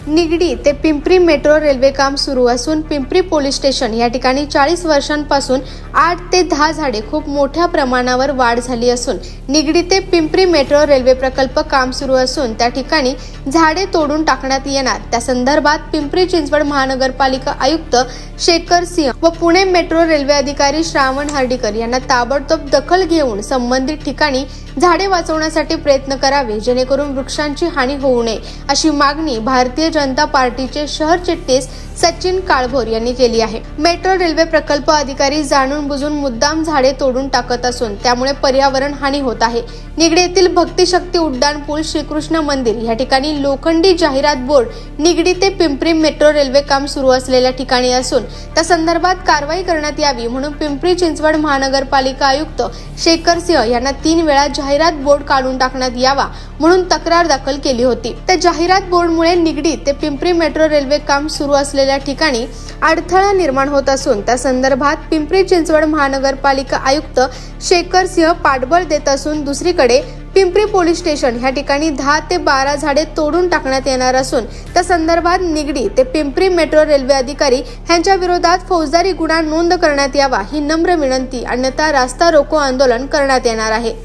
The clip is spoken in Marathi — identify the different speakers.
Speaker 1: निगडी ते पिंपरी मेट्रो रेल्वे काम सुरू असून पिंपरी पोलीस स्टेशन या ठिकाणी 40 वर्षांपासून 8 ते 10 झाडे खूप मोठ्या प्रमाणावर वाढ झाली असून निगडी ते पिंपरी मेट्रो रेल्वे प्रकल्प काम सुरू असून त्या ठिकाणी झाडे तोडून टाकण्यात येणार। त्या संदर्भात पिंपरी चिंचवड महानगरपालिका आयुक्त शेखर सिंह व पुणे मेट्रो रेल्वे अधिकारी श्रावण हर्डीकर यांना ताबडतोब दखल घेऊन संबंधित ठिकाणी झाडे वाचवण्यासाठी प्रयत्न करावे, जेणेकरून वृक्षांची हानी होऊ नये, अशी मागणी भारतीय जनता पार्टीचे शहर चिटणीस सचिन काळभोर यांनी केली आहे। मेट्रो रेल्वे प्रकल्प अधिकारी जाणून बुजून मुद्दाम झाडे तोडून टाकत असून त्यामुळे पर्यावरण हानी होत आहे। निगडी येथील भक्तिशक्ती उड्डाण पूल, श्रीकृष्ण मंदिर या ठिकाणी लोखंडी जाहिरात बोर्ड निगडी ते पिंपरी मेट्रो रेल्वे काम सुरू असलेल्या ठिकाणी असून त्या संदर्भात कारवाई करण्यात यावी म्हणून पिंपरी चिंचवड महानगरपालिका आयुक्त शेखर सिंह यांना 3 वेळा जाहिरात बोर्ड काढून टाकण्यात यावा म्हणून तक्रार दाखल केली होती। त्या जाहिरात बोर्डमुळे निगडी ते पिंपरी मेट्रो रेल्वे काम सुरू असलेल्या ठिकाणी अडथळा निर्माण होत असून त्या संदर्भात पिंपरी चिंचवड महानगरपालिका आयुक्त शेखर सिंह पाठबळ देत असून दुसरीकडे पिंपरी पोलीस स्टेशन या ठिकाणी 10 ते 12 झाडे तोडून टाकण्यात येणार असून त्या संदर्भात निगडी ते पिंपरी मेट्रो रेल्वे अधिकारी यांच्या विरोधात फौजदारी गुन्हा नोंद करण्यात यावा ही नम्र विनंती, अन्यथा रास्ता रोको आंदोलन करण्यात येणार आहे।